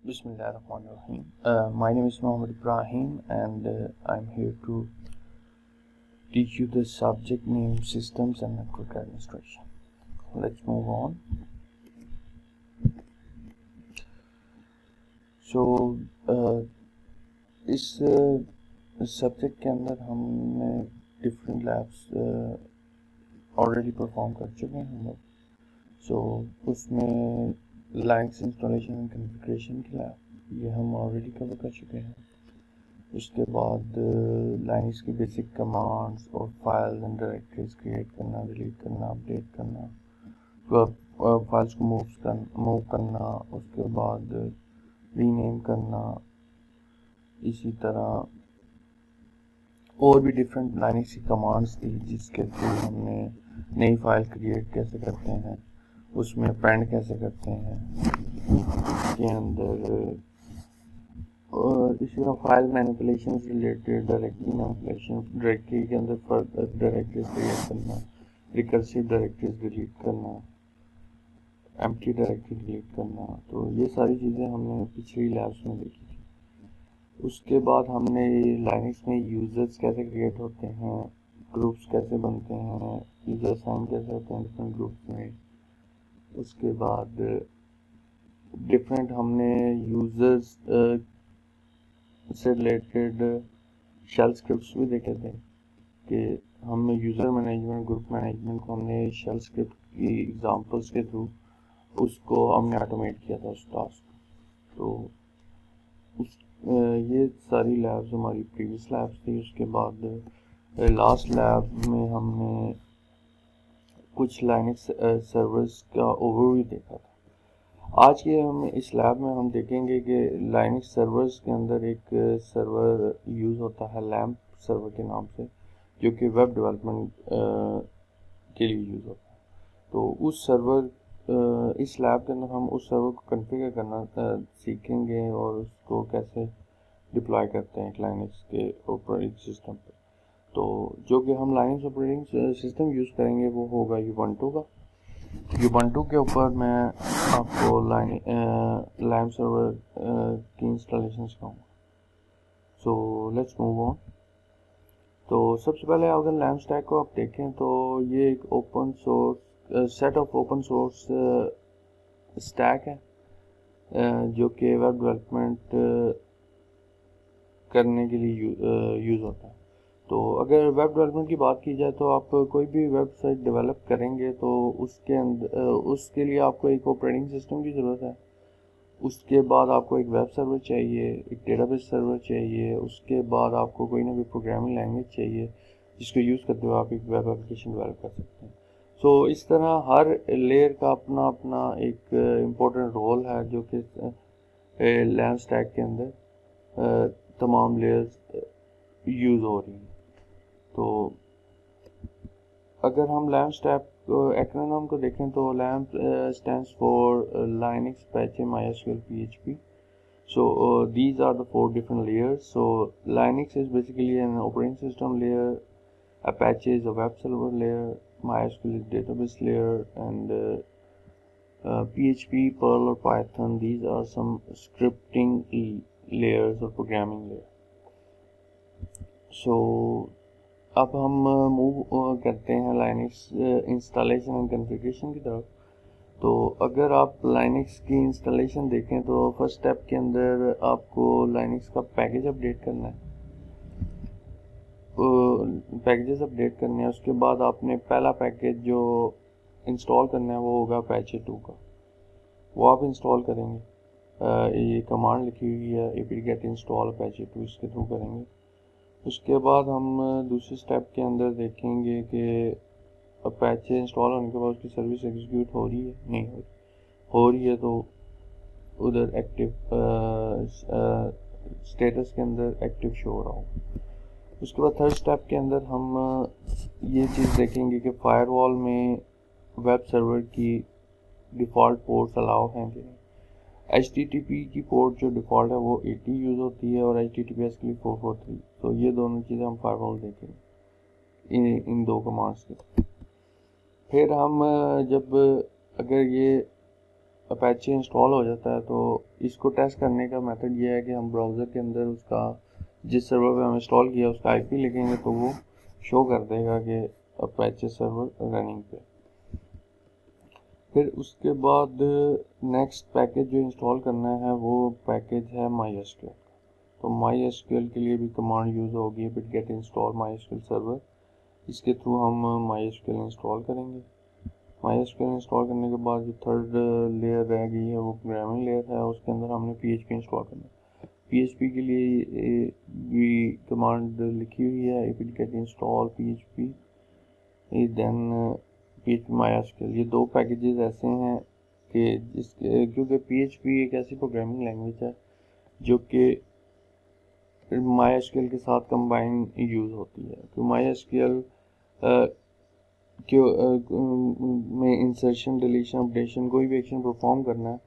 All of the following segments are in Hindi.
Bismillahirrahmanirrahim. My name is Mohammed Ibrahim and I'm here to teach you the subject name Systems and Network Administration. Let's move on. So इस सब्जेक्ट के अंदर हमने डिफरेंट लैब्स ऑलरेडी परफॉर्म कर चुके हैं हम लोग. सो उसमें लाइनक्स इंस्टॉलेशन एंड कॉन्फ़िगरेशन की लैब ये हम ऑलरेडी कवर कर चुके हैं. उसके बाद लाइनक्स की बेसिक कमांड्स और फाइल्स एंड डायरेक्टरीज क्रिएट करना, डिलीट करना, अपडेट करना, फाइल्स को मूव करना, उसके बाद रीनेम करना, इसी तरह और भी डिफरेंट लाइनक्स की कमांड्स थी जिसके थ्रू हमने नई फाइल क्रिएट कैसे करते हैं, उसमें अपेंड कैसे करते हैं के अंदर, और इसी तरह फाइल मैनिपुलेशन से रिलेटेड डायरेक्टरी मैनिपुलेशन, डायरेक्टरी के अंदर फर्दर डायरेक्टरीज क्रिएट करना, रिकर्सिव डायरेक्टरीज डिलीट करना, एम्प्टी डायरेक्टरी डिलीट करना. तो ये सारी चीज़ें हमने पिछली लैब्स में देखी थी. उसके बाद हमने लाइनक्स में यूज़र्स कैसे क्रिएट होते हैं, ग्रुप्स कैसे बनते हैं, यूज़र असाइन कैसे होते हैं डिफरेंट ग्रुप्स में. उसके बाद डिफरेंट हमने यूज़र्स से रिलेटेड शेल स्क्रिप्ट्स भी देखे थे कि हम यूज़र मैनेजमेंट, ग्रुप मैनेजमेंट को हमने शेल स्क्रिप्ट की एग्जांपल्स के थ्रू उसको हमने ऑटोमेट किया था उस टास्क. तो ये सारी लैब्स हमारी प्रीवियस लैब्स थी. उसके बाद लास्ट लैब में हमने कुछ लाइनक्स सर्वर्स का ओवरव्यू देखा था. आज के हम इस लैब में हम देखेंगे कि लाइनक्स सर्वर्स के अंदर एक सर्वर यूज़ होता है लैम्प सर्वर के नाम से, जो कि वेब डेवलपमेंट के लिए यूज़ होता है. तो उस सर्वर इस लैब के अंदर हम उस सर्वर को कॉन्फ़िगर करना सीखेंगे और उसको कैसे डिप्लॉय करते हैं लाइनक्स के ऑपरेटिंग सिस्टम पर. तो जो कि हम लाइनक्स ऑपरेटिंग सिस्टम यूज़ करेंगे वो होगा यूबंटू का. यूबंटू के ऊपर मैं आपको लैम्प सर्वर की इंस्टॉलेशन सिखाऊंगा. So let's move on. तो सबसे पहले अगर लैम्प स्टैक को आप देखें तो ये एक open source set of open source stack है जो कि वेब डेवलपमेंट करने के लिए यूज़ होता है. तो अगर वेब डेवलपमेंट की बात की जाए तो आप कोई भी वेबसाइट डेवलप करेंगे तो उसके अंदर उसके लिए आपको एक ऑपरेटिंग सिस्टम की ज़रूरत है. उसके बाद आपको एक वेब सर्वर चाहिए, एक डेटाबेस सर्वर चाहिए. उसके बाद आपको कोई ना कोई प्रोग्रामिंग लैंग्वेज चाहिए जिसको यूज़ करते हुए आप एक वेब एप्लीकेशन डेवलप कर सकते हैं. सो इस तरह हर लेयर का अपना अपना एक इम्पोर्टेंट रोल है जो कि लैम्प स्टैक के अंदर तमाम लेयर्स यूज़ हो रही हैं. तो अगर हम लैम्प स्टैक एक्रोनिम को देखें तो lamp stands for Linux, Apache, MySQL, PHP. So these are the 4 different layers. So Linux is basically an operating system layer, Apache is a web server layer, MySQL is database layer, and PHP, Perl or Python, these are some scripting layers or programming layer. So अब हम मूव करते हैं लाइनक्स इंस्टॉलेशन एंड कॉन्फ़िगरेशन की तरफ. तो अगर आप लाइनक्स की इंस्टॉलेशन देखें तो फर्स्ट स्टेप के अंदर आपको लाइनक्स का पैकेज अपडेट करना है, पैकेजेस अपडेट करने हैं. उसके बाद आपने पहला पैकेज जो इंस्टॉल करना है वो होगा अपाचे 2 का. वो आप इंस्टॉल करेंगे. ये कमांड लिखी हुई है apt-get install apache 2, इसके थ्रू करेंगे. उसके बाद हम दूसरे स्टेप के अंदर देखेंगे कि अपाचे इंस्टॉल होने के बाद उसकी सर्विस एग्जीक्यूट हो रही है, नहीं हो रही है तो उधर एक्टिव स्टेटस के अंदर एक्टिव शो हो रहा होगा. उसके बाद थर्ड स्टेप के अंदर हम ये चीज़ देखेंगे कि फायरवॉल में वेब सर्वर की डिफ़ॉल्ट पोर्ट्स अलाउ हैं कि नहीं. HTTP की पोर्ट जो डिफ़ॉल्ट है वो 80 यूज़ होती है और HTTPS के लिए 443. तो ये दोनों चीज़ें हम फायरवॉल देखेंगे इन 2 कमांड्स के. फिर हम जब अगर ये अपैचे इंस्टॉल हो जाता है, तो इसको टेस्ट करने का मेथड ये है कि हम ब्राउज़र के अंदर उसका जिस सर्वर पे हम इंस्टॉल किया उसका आईपी लिखेंगे तो वो शो कर देगा कि अपैचे सर्वर रनिंग पे। फिर उसके बाद नेक्स्ट पैकेज जो इंस्टॉल करना है वो पैकेज है MySQL। तो MySQL के लिए भी कमांड यूज़ होगी apt-get install MySQL सर्वर। इसके थ्रू हम MySQL इंस्टॉल करेंगे। MySQL इंस्टॉल करने के बाद जो थर्ड लेयर रह गई है वो प्रोग्रामिंग लेयर है, उसके अंदर हमने PHP इंस्टॉल करना है। PHP के लिए भी कमांड लिखी हुई है apt-get install PHP then PHP MySQL। ये दो पैकेजेस ऐसे हैं कि जिसके क्योंकि PHP एक ऐसी प्रोग्रामिंग लैंग्वेज है जो कि MySQL के साथ कंबाइन यूज़ होती है। तो MySQL में इंसर्शन डिलीशन अपडेशन कोई भी एक्शन परफॉर्म करना है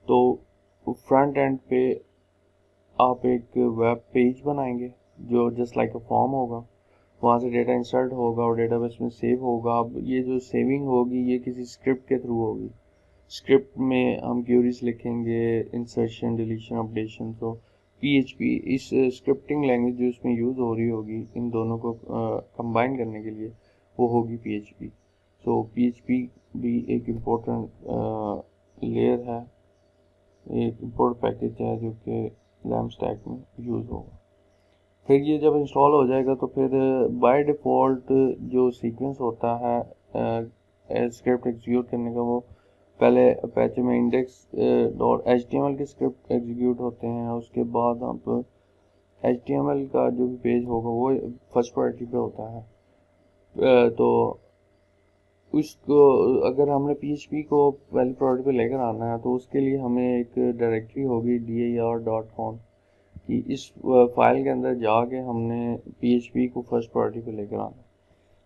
तो फ्रंट एंड पे आप एक वेब पेज बनाएंगे जो जस्ट लाइक अ फॉर्म होगा, वहाँ से डेटा इंसर्ट होगा और डेटाबेस में सेव होगा। अब ये जो सेविंग होगी ये किसी स्क्रिप्ट के थ्रू होगी। स्क्रिप्ट में हम क्यूरीज लिखेंगे, इंसर्शन डिलीशन अपडेशन। तो PHP इस स्क्रिप्टिंग लैंग्वेज जो इसमें यूज़ हो रही होगी इन दोनों को कंबाइन करने के लिए वो होगी PHP। तो PHP भी एक इम्पोर्टेंट लेयर है, एक इम्पोर्टेंट पैकेज है जो कि लैम्प स्टैक में यूज़ होगा। फिर ये जब इंस्टॉल हो जाएगा तो फिर बाय डिफ़ॉल्ट जो सीक्वेंस होता है स्क्रिप्ट एग्जीक्यूट करने का वो पहले अपैचे में index.html के स्क्रिप्ट एग्जीक्यूट होते हैं। उसके बाद आप HTML का जो भी पेज होगा वो फर्स्ट प्रायोरिटी पे होता है। तो उसको अगर हमने PHP को पहली प्रायोरिटी पे लेकर आना है तो उसके लिए हमें एक डायरेक्टरी होगी dir.conf कि इस फाइल के अंदर जाके हमने PHP को फर्स्ट प्रायोरिटी पे लेकर आना है।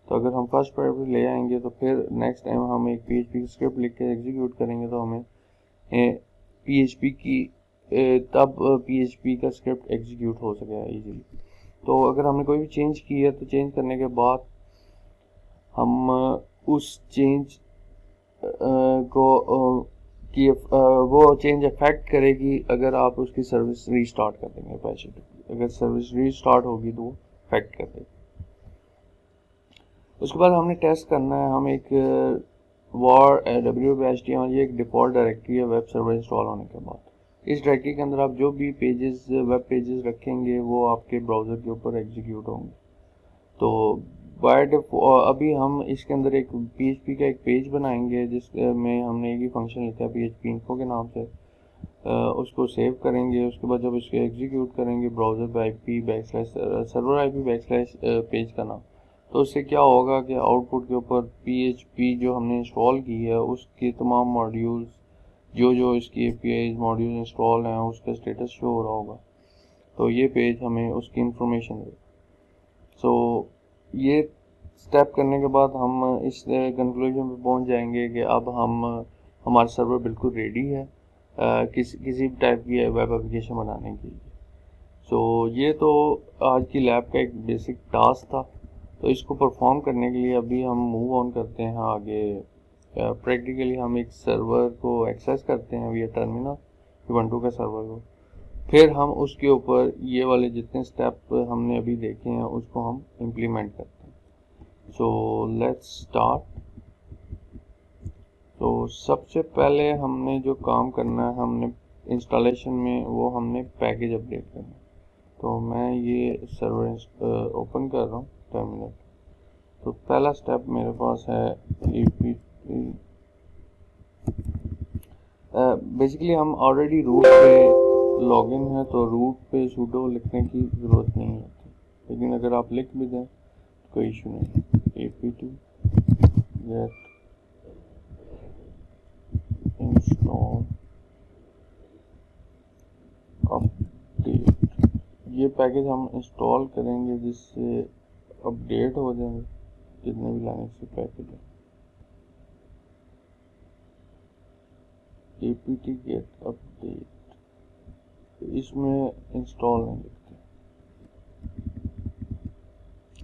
तो अगर हम फर्स्ट प्रायोरिटी ले आएंगे तो फिर नेक्स्ट टाइम हम एक PHP की स्क्रिप्ट लिख के एग्जीक्यूट करेंगे तो हमें PHP की तब PHP का स्क्रिप्ट एग्जीक्यूट हो सकेगा इजीली। तो अगर हमने कोई भी चेंज की है तो चेंज करने के बाद हम उस चेंज को कि वो चेंज अफेक्ट करेगी अगर आप उसकी सर्विस रीस्टार्ट कर देंगे पैसे। अगर सर्विस रीस्टार्ट होगी तो वो अफेक्ट कर देगी। उसके बाद हमने टेस्ट करना है, हम एक wp-html ये एक डिफ़ॉल्ट डायरेक्टरी है वेब सर्वर इंस्टॉल होने के बाद। इस डायरेक्टरी के अंदर आप जो भी पेजेस वेब पेजेस रखेंगे वो आपके ब्राउज़र के ऊपर एग्जीक्यूट होंगे। तो बाय डिफ़ॉल्ट अभी हम इसके अंदर एक PHP का एक पेज बनाएंगे जिसमें हमने एक ही फंक्शन लिखा है PHP info के नाम से। उसको सेव करेंगे। उसके बाद जब इसको एग्जीक्यूट करेंगे ब्राउज़र पे सर्वर IP पेज का नाम, तो उससे क्या होगा कि आउटपुट के ऊपर PHP जो हमने इंस्टॉल की है उसके तमाम मॉड्यूल्स जो इसकी APIs मॉड्यूल इंस्टॉल हैं उसका स्टेटस शो हो रहा होगा। तो ये पेज हमें उसकी इंफॉर्मेशन देगा। सो ये स्टेप करने के बाद हम इस कंक्लूजन पे पहुंच जाएंगे कि अब हमारा सर्वर बिल्कुल रेडी है किसी भी टाइप की वेब एप्लीकेशन बनाने के लिए। सो ये तो आज की लैब का एक बेसिक टास्क था। तो इसको परफॉर्म करने के लिए अभी हम मूव ऑन करते हैं आगे। प्रैक्टिकली हम एक सर्वर को एक्सेस करते हैं विया टर्मिनल ubuntu का सर्वर को। फिर हम उसके ऊपर ये वाले जितने स्टेप हमने अभी देखे हैं उसको हम इम्प्लीमेंट करते हैं। So let's start. तो सबसे पहले हमने जो काम करना है हमने इंस्टॉलेशन में वो हमने पैकेज अपडेट करना है। तो मैं ये सर्वर ओपन कर रहा हूँ टर्मिनल। तो पहला स्टेप मेरे पास है बेसिकली हम ऑलरेडी रूट पे लॉगिन है तो रूट पे sudo लिखने की ज़रूरत नहीं होती, लेकिन अगर आप लिख भी दें तो कोई इशू नहीं। apt-get install अपडेट ये पैकेज हम इंस्टॉल करेंगे जिससे अपडेट हो जाएंगे जितने भी लाइनक्स के पैकेज हैं। apt-get अपडेट इसमें इंस्टॉल नहीं लिखते,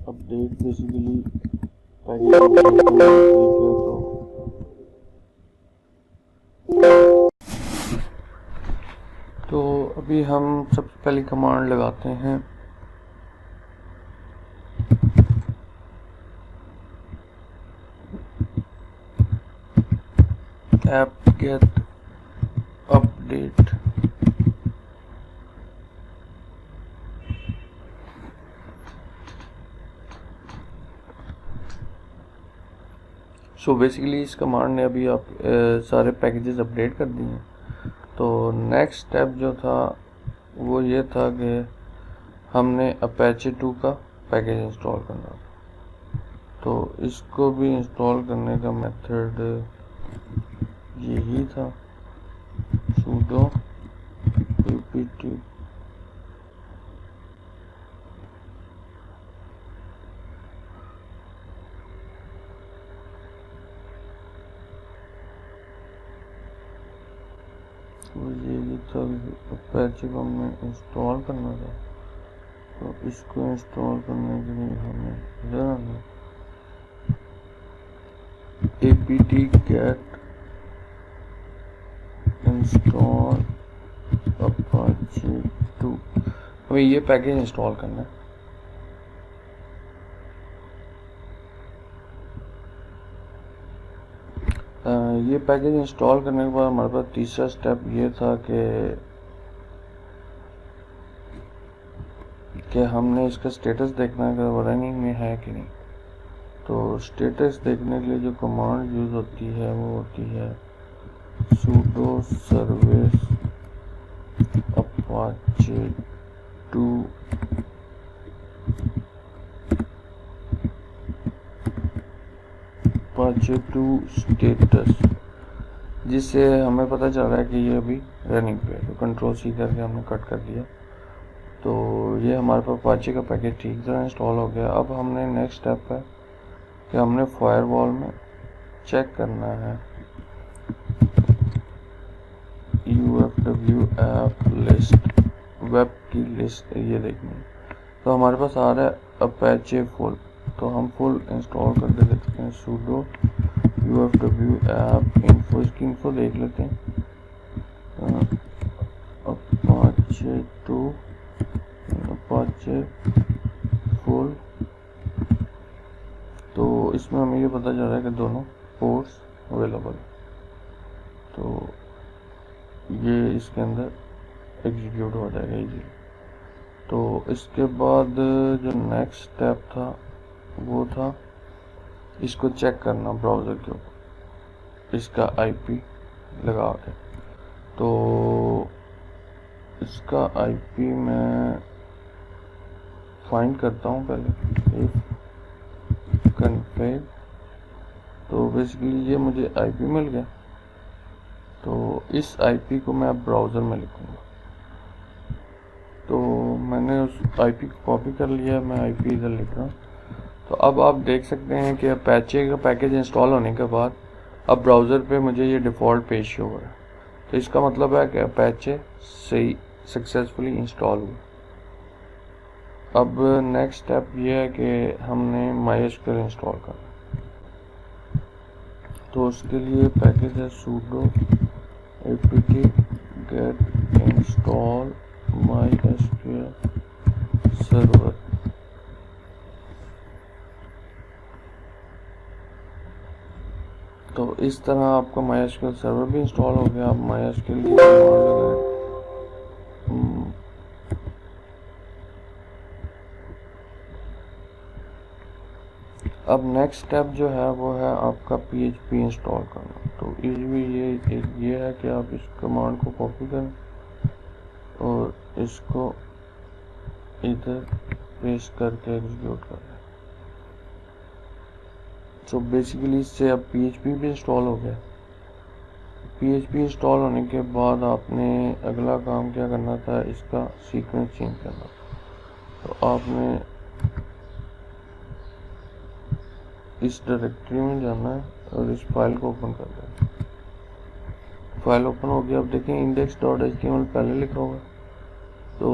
अपडेट बेसिकली पैकेज तो अभी हम सबसे पहली कमांड लगाते हैं apt-get update। सो बेसिकली इस कमांड ने अभी आप सारे पैकेजेस अपडेट कर दिए हैं। तो नेक्स्ट स्टेप जो था वो ये था कि हमने Apache 2 का पैकेज इंस्टॉल करना था। तो इसको भी इंस्टॉल करने का मेथड यही था, sudo apt यही था Apache को हमने इंस्टॉल करना था। तो इसको इंस्टॉल करने के लिए हमें इधर आना apt-get इंस्टॉल Apache 2। हमें ये पैकेज इंस्टॉल करना है। ये पैकेज इंस्टॉल करने के बाद हमारे पास तीसरा स्टेप ये था कि हमने इसका स्टेटस देखना है कि वो रनिंग में है कि नहीं। तो स्टेटस देखने के लिए जो कमांड यूज़ होती है वो होती है sudo service apache 2 apache 2 status, जिससे हमें पता चल रहा है कि ये अभी रनिंग पे है। तो कंट्रोल C करके हमने कट कर दिया। तो ये हमारे पास Apache का पैकेज ठीक तरह इंस्टॉल हो गया। अब हमने नेक्स्ट स्टेप है कि हमने फायरवॉल में चेक करना है UFW ऐप लिस्ट, वेब की लिस्ट ये देखनी है। तो हमारे पास आ रहा है Apache फुल। तो हम फुल इंस्टॉल करके देखते हैं sudo UFW ऐप इन्फो, इसकी इन्फो देख लेते हैं। Apache 2 Apache full. तो इसमें हमें ये पता चल रहा है कि दोनों पोर्ट्स अवेलेबल है। तो ये इसके अंदर एग्जीक्यूट हो जाएगा इजीली। तो इसके बाद जो नेक्स्ट स्टेप था वो था इसको चेक करना ब्राउज़र के ऊपर, इसका IP लगा के। तो इसका IP मैं फाइंड करता हूँ पहले config। तो बेसिकली ये मुझे IP मिल गया। तो इस IP को मैं अब ब्राउज़र में लिखूँगा। तो मैंने उस IP को कॉपी कर लिया, मैं IP इधर लिख रहा हूँ। तो अब आप देख सकते हैं कि Apache का पैकेज इंस्टॉल होने के बाद अब ब्राउज़र पे मुझे ये डिफ़ॉल्ट पेज शो हो रहा है। तो इसका मतलब है कि Apache सही सक्सेसफुली इंस्टॉल हुआ। अब नेक्स्ट स्टेप ये है कि हमने MySQL इंस्टॉल करना। तो उसके लिए पैकेज है sudo apt-get install MySQL server। तो इस तरह आपका MySQL सर्वर भी इंस्टॉल हो गया। आप MySQL की कमांड लगाएं। अब नेक्स्ट स्टेप जो है वो है आपका PHP इंस्टॉल करना। तो ये है कि आप इस कमांड को कॉपी करें और इसको इधर पेस्ट करके एग्जीक्यूट करें। तो बेसिकली इससे अब PHP भी इंस्टॉल हो गया। PHP इंस्टॉल होने के बाद आपने अगला काम क्या करना था, इसका सीक्वेंस चेंज करना था। तो आपने इस डायरेक्टरी में जाना है और इस फाइल को ओपन कर देना। फाइल ओपन हो गया। अब देखें index.html पहले लिखा होगा तो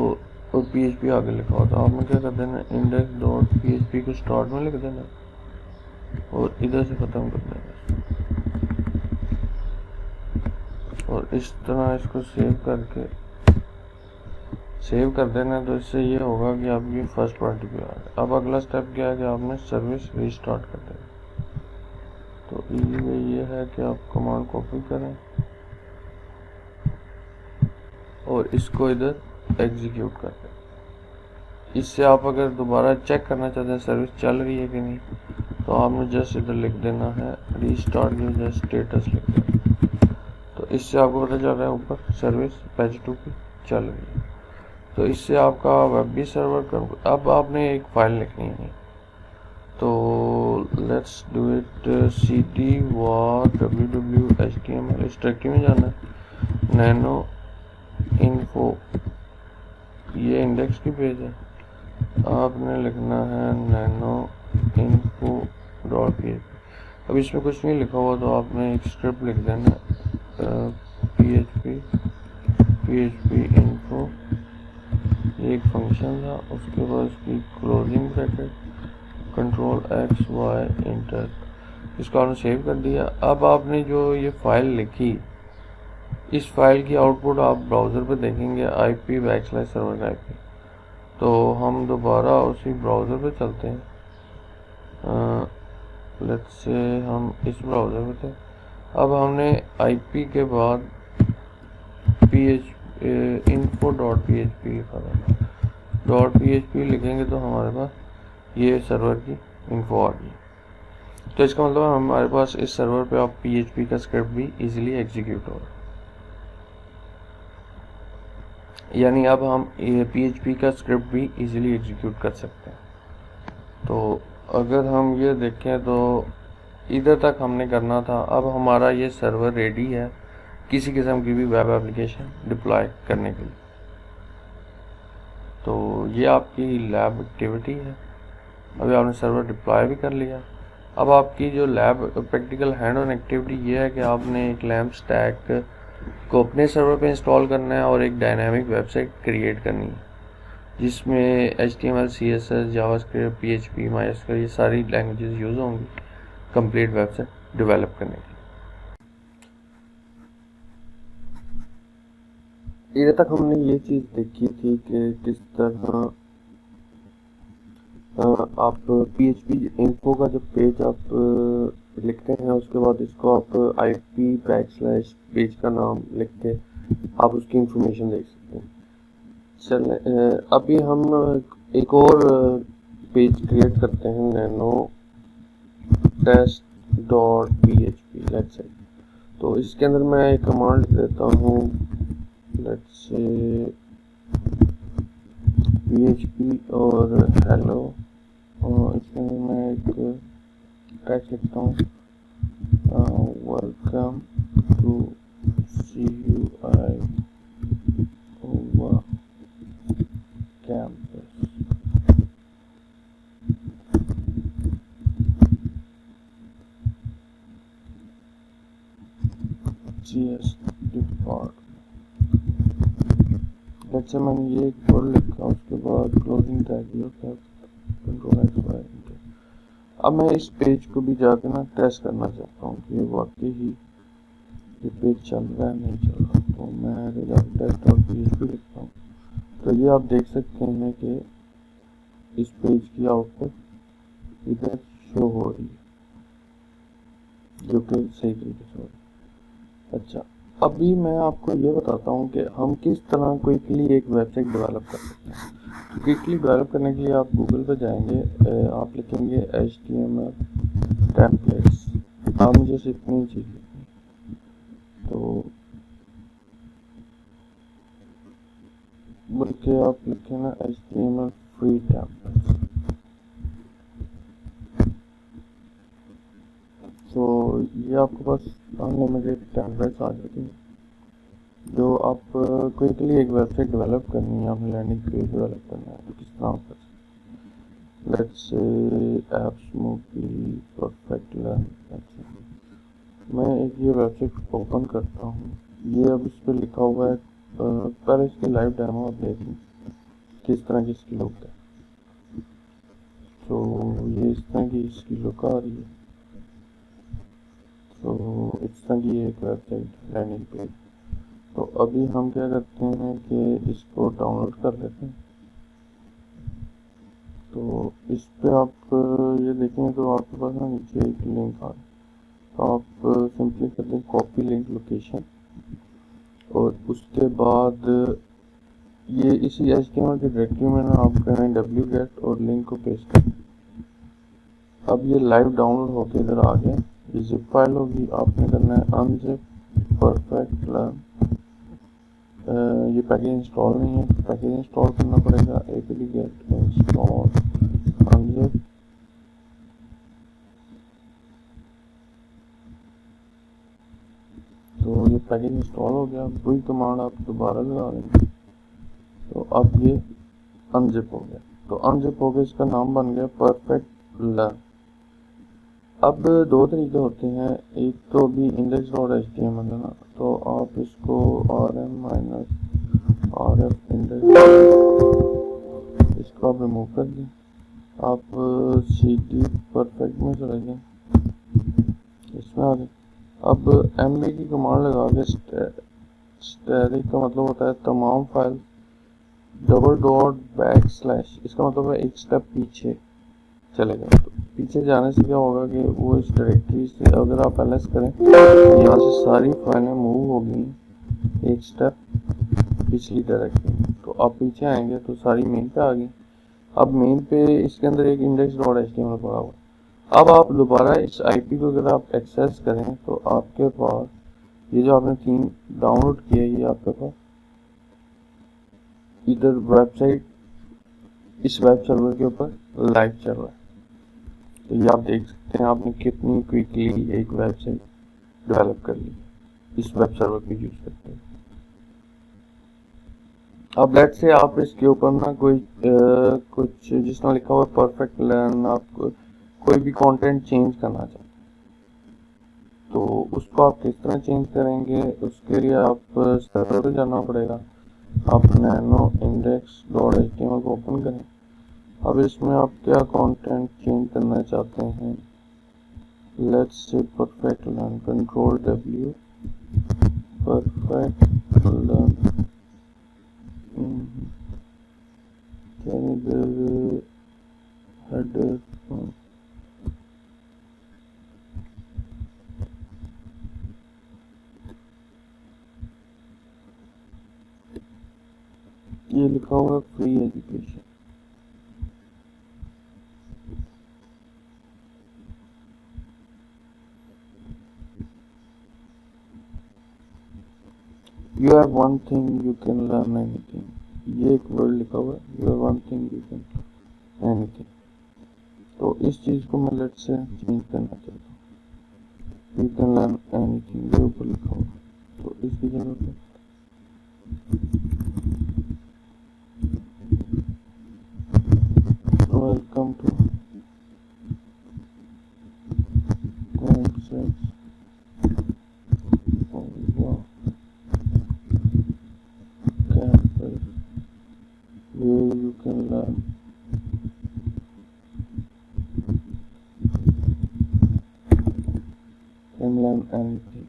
और PHP आगे लिखा होगा। तो आपने क्या कर देना, index.php को स्टार्ट में लिख देना और इधर से ख़त्म कर देना। और इस तरह इसको सेव करके सेव कर देना है, तो इससे ये होगा कि आपकी फर्स्ट पार्टी पे आ गया। अब अगला स्टेप क्या है कि आपने सर्विस रीस्टार्ट कर देना। तो इजी वे ये है कि आप कमांड कॉपी करें और इसको इधर एग्जीक्यूट कर दें। इससे आप अगर दोबारा चेक करना चाहते हैं सर्विस चल रही है कि नहीं, तो आपने जस्ट इधर लिख देना है रीस्टार्ट यूजर स्टेटस लिख देना। तो इससे आपको पता चल रहा है ऊपर सर्विस पेज 2 की चल रही है। तो इससे आपका वेब भी सर्वर कर। अब आपने एक फाइल लिखनी है, तो let's do it cd var www.html। इस डायरेक्टरी में जाना है, नैनो इन्फो, ये इंडेक्स की पेज है। आपने लिखना है नैनो इन्फो डॉट php। अब इसमें कुछ नहीं लिखा हुआ, तो आपने एक स्क्रिप्ट लिख देना php इन्फो, ये एक फंक्शन था। उसके बाद उसकी closing bracket control x y inter, इसको आपने सेव कर दिया। अब आपने जो ये फाइल लिखी, इस फाइल की आउटपुट आप ब्राउज़र पे देखेंगे IP/server IP। तो हम दोबारा उसी ब्राउज़र पे चलते हैं। लेट्स से हम इस ब्राउज़र पे थे। अब हमने IP के बाद info.php लिखा था। .php लिखेंगे तो हमारे पास ये सर्वर की इन्फो आ गई। तो इसका मतलब हमारे पास इस सर्वर पे आप PHP का स्क्रिप्ट भी इजीली एग्जीक्यूट होगा। यानी अब हम PHP का स्क्रिप्ट भी इजीली एग्जीक्यूट कर सकते हैं। तो अगर हम ये देखें तो इधर तक हमने करना था। अब हमारा ये सर्वर रेडी है किसी किस्म की भी वेब एप्लीकेशन डिप्लॉय करने के लिए। तो ये आपकी लैब एक्टिविटी है। अभी आपने सर्वर डिप्लॉय भी कर लिया। अब आपकी जो lab practical hand on activity ये है कि आपने एक लैम्प स्टैक को अपने सर्वर पे इंस्टॉल करना है और एक डायनामिक वेबसाइट क्रिएट करनी है, जिसमें HTML CSS JavaScript PHP MySQL ये सारी लैंग्वेजेस यूज़ होंगी कंप्लीट वेबसाइट डेवलप करने के लिए। इधर तक हमने ये चीज़ देखी थी कि किस तरह आप PHP इन्फो का जब पेज आप लिखते हैं, उसके बाद इसको आप IP/ पेज का नाम लिख के आप उसकी इंफॉर्मेशन देख सकते हैं। चलें अभी हम एक और पेज क्रिएट करते हैं, नैनो test.php लेट्स से। तो इसके अंदर मैं एक कमांड लिख देता हूँ, लेट्स से PHP और हेलो, और इसके अंदर मैं एक टेक्स्ट लिखता हूँ, welcome to CUI over campus। GS department. Let's say मैंने ये एक वर्ड लिखा, उसके बाद क्लोजिंग टैग होता है कंट्रोल X Y। अब मैं इस पेज को भी जाकर ना टेस्ट करना चाहता हूँ कि वाकई ही ये पेज चल रहा है नहीं चल रहा। तो मैं जाकर test.php लिखता हूँ। तो ये आप देख सकते हैं कि इस पेज की आउटपुट इधर शो हो रही है, जो कि सही तरीके से हो रही है। अच्छा, अभी मैं आपको ये बताता हूँ कि हम किस तरह क्विकली एक वेबसाइट डेवलप कर सकते हैं। तो क्विकली डेवलप करने के लिए आप गूगल पर जाएंगे, आप लिखेंगे HTML टेम्पलेट्स। आप मुझे सिर्फ इतनी चीज़ लिखनी, तो बल्कि आप लिखें ना HTML फ्री टेम्पलेट्स। तो ये आपके पास अनलिमिटेड टेम्पलेट्स आ जाती हैं, जो आप क्विकली एक वेबसाइट डेवलप करनी है, आपने लैंडिंग पेज डेवलप करना है, तो किस तरह कर सकते हैं। Let's say apps movie perfect learn. मैं एक ये वेबसाइट ओपन करता हूँ। ये अब इस पर लिखा हुआ है, पहले इसकी लाइव डेमो आप देख लें किस तरह की इसकी लुक है। तो ये इस तरह की इसकी लुक आ रही है। तो इस तरह की एक वेबसाइट लैंडिंग पेज। तो अभी हम क्या करते हैं कि इसको डाउनलोड कर लेते हैं। तो इस पे आप ये देखेंगे तो आपके पास ना नीचे एक लिंक आ रहा है, तो आप सिंपली कर दें कॉपी लिंक लोकेशन, और उसके बाद ये इसी HTML की डायरेक्टरी में ना आप करें wget और लिंक को पेस्ट करें। अब ये लाइव डाउनलोड होके इधर आ गया, ये जिप फाइल होगी, आपने करना है अनजिप परफेक्ट लर्न। ये पैकेज इंस्टॉल नहीं है, पैकेज इंस्टॉल करना पड़ेगा apt-get इंस्टॉल अनजिप। तो ये पैकेज इंस्टॉल हो गया, वही कमांड आप दोबारा लगा देंगे, तो अब ये अनजिप हो गया। तो अनजिप हो गया, इसका नाम बन गया परफेक्ट लर्न। अब दो तरीके होते हैं, एक तो अभी index.html है ना, तो आप इसको rm-rf index इसको आप रिमूव कर दें, आप cd परफेक्ट में चले जाएं, इसमें आ गए। अब mb की कमांड लगा के स्टैटिक का मतलब होता है तमाम फाइल $बैकस्लैश, इसका मतलब है एक स्टेप पीछे चलेगा। तो पीछे जाने से क्या होगा कि वो इस डायरेक्टरी से अगर आप ls करें, यहाँ से सारी फाइलें मूव होगी एक स्टेप पिछली डायरेक्टरी में। तो आप पीछे आएंगे तो सारी मेन पे आ गई। अब मेन पे इसके अंदर एक index.html पड़ा हुआ है। अब आप दोबारा इस IP को अगर आप एक्सेस करें तो आपके पास ये जो आपने थीम डाउनलोड किया, ये आपके पास इधर वेबसाइट इस वेब सर्वर के ऊपर लाइव चल रहा है। तो ये आप देख सकते हैं आपने कितनी क्विकली एक वेबसाइट डेवलप कर ली इस वेब सर्वर को यूज करते हैं। अब लेट से आप इसके ऊपर ना कोई कुछ जिसमें लिखा हुआ परफेक्ट लर्न, आप कोई भी कंटेंट चेंज करना चाहते हैं, तो उसको आप किस तरह चेंज करेंगे, उसके लिए आप सर्वर पे जाना पड़ेगा। आप नैनो index.html को ओपन करें। अब इसमें आप क्या कंटेंट चेंज करना चाहते हैं, let's say perfect learn, control W perfect learn, इधर हेडर ये लिखा हुआ free education. You have one thing you can learn anything, ये एक वर्ड लिखा हुआ है, you have one thing you can learn anything। तो इस चीज को मैं लेट से चेंज करना चाहता हूँ, you can learn anything, ये ऊपर लिखा हुआ है। तो इसकी जगह पे welcome to concepts campus where you can learn anything,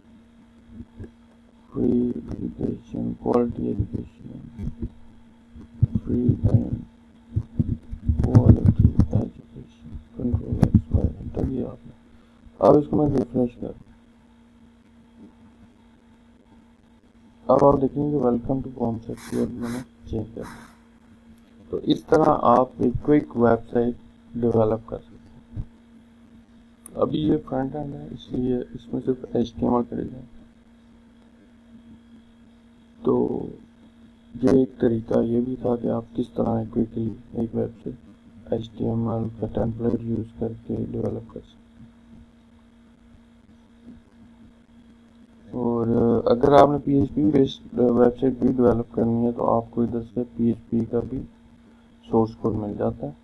free education, quality education, free and quality education, control X, Y, enter दिया आपने। अब इसको मैं रिफ्रेश कर, अब आप देखेंगे वेलकम टू कॉन्सेप्ट मैंने चेंज कर दिया। तो इस तरह आप एक क्विक वेबसाइट डेवलप कर सकते हैं। अभी ये फ्रंट एंड है, इसलिए इसमें सिर्फ HTML करेगा। तो ये एक तरीका ये भी था कि आप किस तरह क्विकली एक वेबसाइट HTML का टेम्पलेट यूज करके डेवलप कर सकते हैं। और अगर आपने PHP बेस्ड वेबसाइट भी डेवलप करनी है तो आपको इधर से PHP का भी सोर्स कोड मिल जाता है,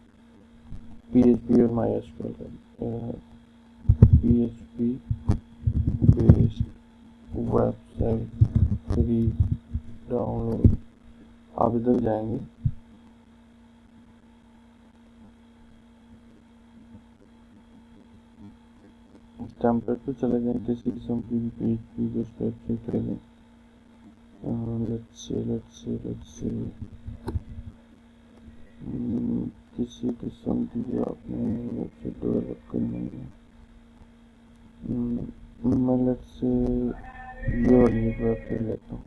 PHP और MySQL का PHP based website free download. आप इधर जाएंगे, टेम्पलेट पे चले जाएं, किसी किस्म की भी PHP बेस्ड वेबसाइट चले जाएं, let's say किसी किस्म की आपने वेबसाइट डेवलप करनी है, मैं लेट्स से ये वाली वेबसाइट लेता हूँ,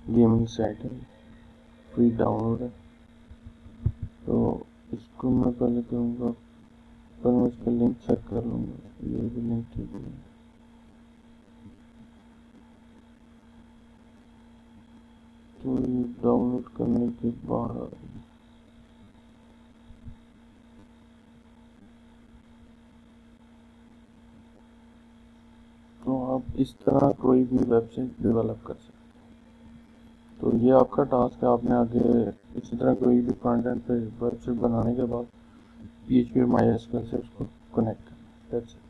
गेमिंग साइट है, फ्री डाउनलोड है। तो इसको मैं पहले करूँगा, पर मैं इसका लिंक चेक कर लूँगा, ये भी लिंक ठीक है। तो ये डाउनलोड करने के बाद तो आप इस तरह कोई भी वेबसाइट डेवलप कर सकते हैं। तो ये आपका टास्क है, आपने आगे इसी तरह कोई भी फ्रंट एंड पे वेबसाइट बनाने के बाद PHP और MySQL से उसको कनेक्ट करना। That's it.